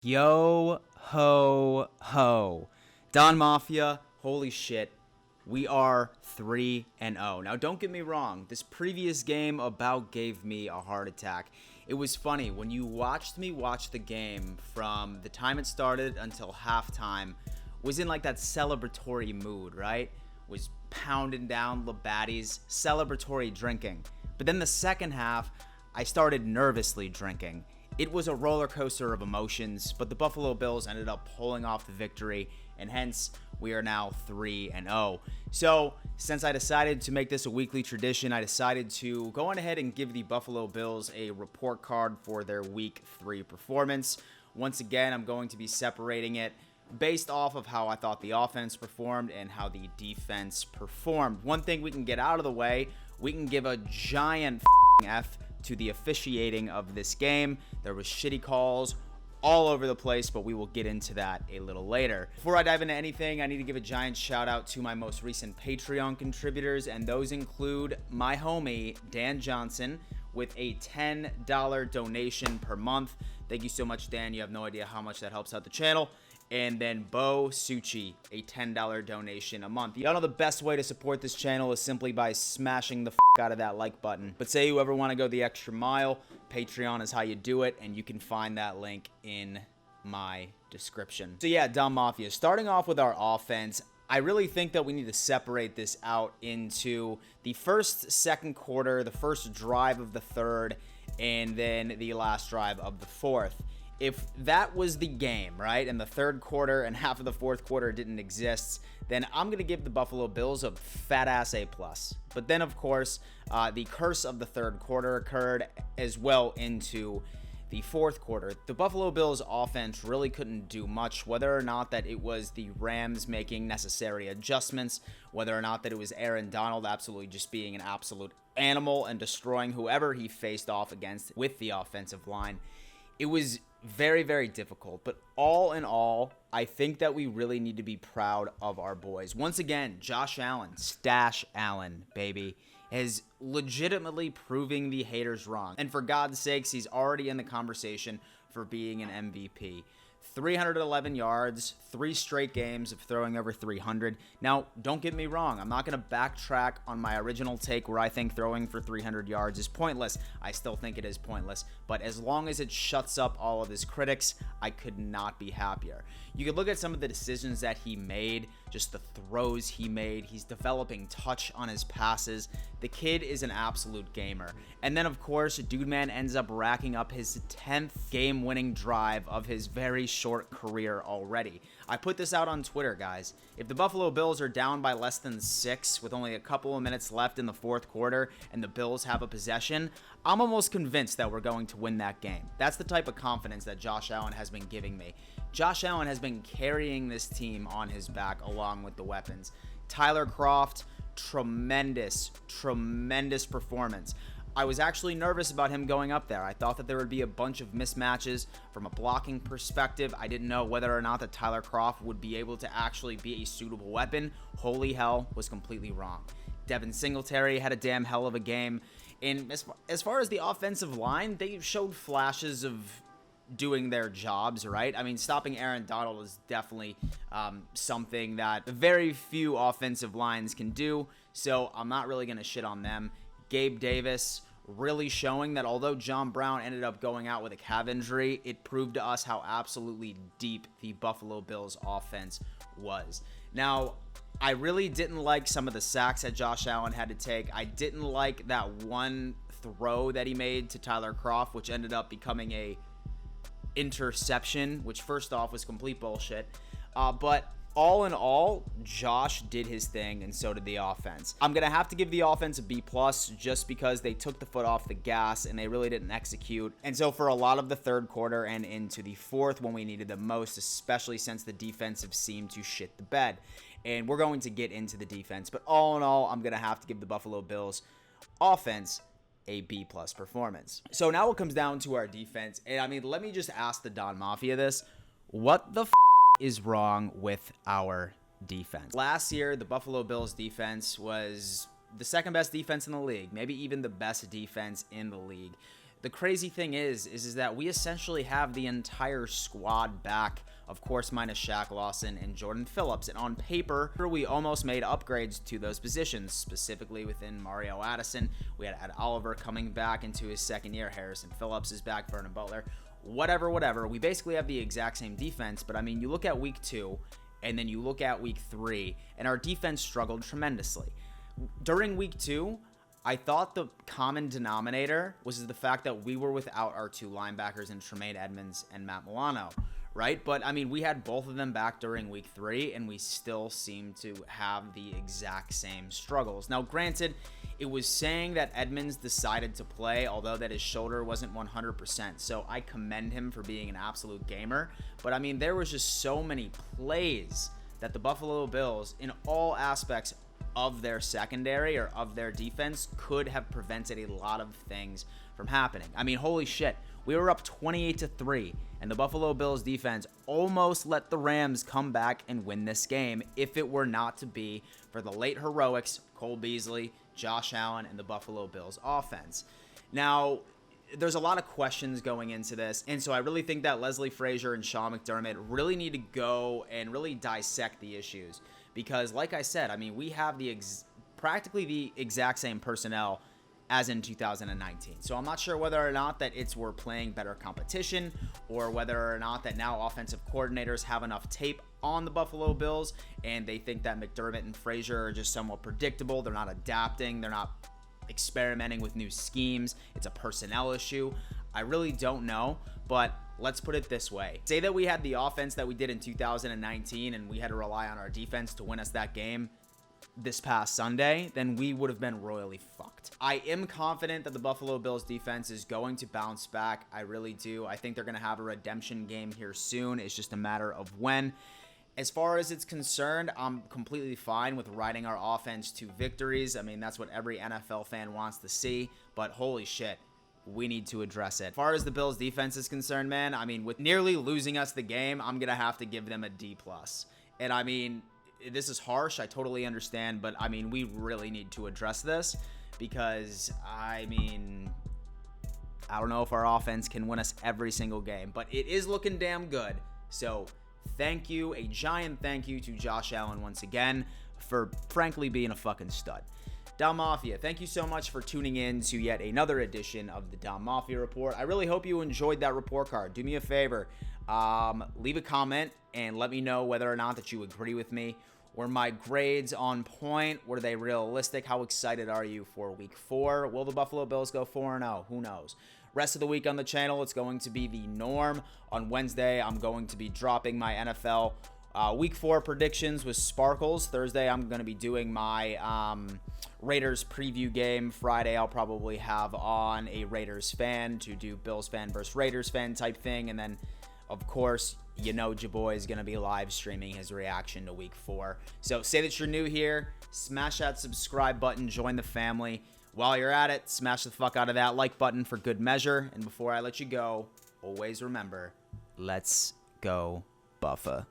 Yo ho ho. Don Mafia, holy shit. We are 3-0. Now don't get me wrong, this previous game about gave me a heart attack. It was funny when you watched me watch the game from the time it started until halftime, was in like that celebratory mood, right? Was pounding down Labatt's celebratory drinking. But then the second half, I started nervously drinking. It was a roller coaster of emotions, but the Buffalo Bills ended up pulling off the victory, and hence we are now 3-0. So, since I decided to make this a weekly tradition, I decided to go on ahead and give the Buffalo Bills a report card for their Week 3 performance. Once again, I'm going to be separating it based off of how I thought the offense performed and how the defense performed. One thing we can get out of the way, we can give a giant F to the officiating of this game. There was shitty calls all over the place, but we will get into that a little later. Before I dive into anything, I need to give a giant shout out to my most recent Patreon contributors, and those include my homie Dan Johnson with a $10 donation per month. Thank you so much, Dan. You have no idea how much that helps out the channel. And then Bo Suchi, a $10 donation a month. Y'all know the best way to support this channel is simply by smashing the out of that like button. But say you ever want to go the extra mile, Patreon is how you do it, and you can find that link in my description. So yeah, Don Mafia, starting off with our offense, I really think that we need to separate this out into the first, second quarter, the first drive of the third, and then the last drive of the fourth. If that was the game, right, and the third quarter and half of the fourth quarter didn't exist, then I'm going to give the Buffalo Bills a fat-ass A+. But then, of course, the curse of the third quarter occurred as well into the fourth quarter. The Buffalo Bills offense really couldn't do much, whether or not that it was the Rams making necessary adjustments, whether or not that it was Aaron Donald absolutely just being an absolute animal and destroying whoever he faced off against with the offensive line. It was very, very difficult, but all in all, I think that we really need to be proud of our boys. Once again, Josh Allen, Stash Allen, baby, is legitimately proving the haters wrong. And for God's sakes, he's already in the conversation for being an MVP. 311 yards, 3 straight games of throwing over 300. Now, don't get me wrong. I'm not going to backtrack on my original take where I think throwing for 300 yards is pointless. I still think it is pointless. But as long as it shuts up all of his critics, I could not be happier. You could look at some of the decisions that he made, just the throws he made. He's developing touch on his passes. The kid is an absolute gamer. And then, of course, Dude Man ends up racking up his 10th game-winning drive of his very short career already. I put this out on Twitter, guys. If the Buffalo Bills are down by less than 6 with only a couple of minutes left in the fourth quarter and the Bills have a possession, I'm almost convinced that we're going to win that game. That's the type of confidence that Josh Allen has been giving me. Josh Allen has been carrying this team on his back along with the weapons. Tyler Kroft, tremendous performance. I was actually nervous about him going up there. I thought that there would be a bunch of mismatches from a blocking perspective. I didn't know whether or not that Tyler Kroft would be able to actually be a suitable weapon. Holy hell, was completely wrong. Devin Singletary had a damn hell of a game. And as far as the offensive line, they showed flashes of doing their jobs, right? I mean, stopping Aaron Donald is definitely something that very few offensive lines can do, so I'm not really going to shit on them. Gabe Davis really showing that although John Brown ended up going out with a calf injury, it proved to us how absolutely deep the Buffalo Bills offense was. Now, I really didn't like some of the sacks that Josh Allen had to take. I didn't like that one throw that he made to Tyler Kroft, which ended up becoming a interception, which first off was complete bullshit. But all in all, Josh did his thing, and so did the offense. I'm going to have to give the offense a B+, just because they took the foot off the gas, and they really didn't execute. And so for a lot of the third quarter and into the fourth, when we needed them most, especially since the defensive seemed to shit the bed. And we're going to get into the defense. But all in all, I'm going to have to give the Buffalo Bills offense a B+ performance. So now it comes down to our defense. And I mean, let me just ask the Don Mafia this. What the is wrong with our defense? Last year, the Buffalo Bills defense was the second best defense in the league, maybe even the best defense in the league. the crazy thing is that we essentially have the entire squad back, of course, minus Shaq Lawson and Jordan Phillips. And on paper, we almost made upgrades to those positions, specifically within Mario Addison. We had Ed Oliver coming back into his second year. Harrison Phillips is back. Vernon Butler. Whatever. We basically have the exact same defense. But, I mean, you look at week 2, and then you look at week 3, and our defense struggled tremendously. During week 2, I thought the common denominator was the fact that we were without our 2 linebackers in Tremaine Edmonds and Matt Milano, right? But, I mean, we had both of them back during week 3, and we still seem to have the exact same struggles. Now, granted, it was saying that Edmonds decided to play, although that his shoulder wasn't 100%, so I commend him for being an absolute gamer. But, I mean, there was just so many plays that the Buffalo Bills, in all aspects of their secondary or of their defense, could have prevented a lot of things from happening. I mean, holy shit. We were up 28-3, and the Buffalo Bills defense almost let the Rams come back and win this game if it were not to be for the late heroics, Cole Beasley, Josh Allen, and the Buffalo Bills offense. Now, there's a lot of questions going into this, and so I really think that Leslie Frazier and Sean McDermott really need to go and really dissect the issues. Because, like I said, I mean, we have practically the exact same personnel as in 2019. So I'm not sure whether or not that we're playing better competition, or whether or not that now offensive coordinators have enough tape on the Buffalo Bills and they think that McDermott and Frazier are just somewhat predictable. They're not adapting. They're not experimenting with new schemes. It's a personnel issue. I really don't know, but let's put it this way. Say that we had the offense that we did in 2019 and we had to rely on our defense to win us that game this past Sunday, then we would have been royally fucked. I am confident that the Buffalo Bills defense is going to bounce back. I really do. I think they're going to have a redemption game here soon. It's just a matter of when. As far as it's concerned, I'm completely fine with riding our offense to victories. I mean, that's what every NFL fan wants to see, but holy shit, we need to address it. As far as the Bills defense is concerned, man, I mean, with nearly losing us the game, I'm going to have to give them a D+. And I mean, this is harsh. I totally understand, but I mean, we really need to address this because, I mean, I don't know if our offense can win us every single game, but it is looking damn good. So thank you, a giant thank you to Josh Allen once again for frankly being a fucking stud. Dom Mafia, thank you so much for tuning in to yet another edition of the Dom Mafia Report. I really hope you enjoyed that report card. Do me a favor, leave a comment and let me know whether or not that you agree with me. Were my grades on point? Were they realistic? How excited are you for week 4? Will the Buffalo Bills go 4-0? Who knows? Rest of the week on the channel, it's going to be the norm. On Wednesday, I'm going to be dropping my NFL week 4 predictions with Sparkles. Thursday, I'm going to be doing my Raiders preview game. Friday, I'll probably have on a Raiders fan to do Bills fan versus Raiders fan type thing. And then, of course, you know your boy is going to be live streaming his reaction to week 4. So say that you're new here, smash that subscribe button, join the family. While you're at it, smash the fuck out of that like button for good measure. And before I let you go, always remember, let's go Buffalo.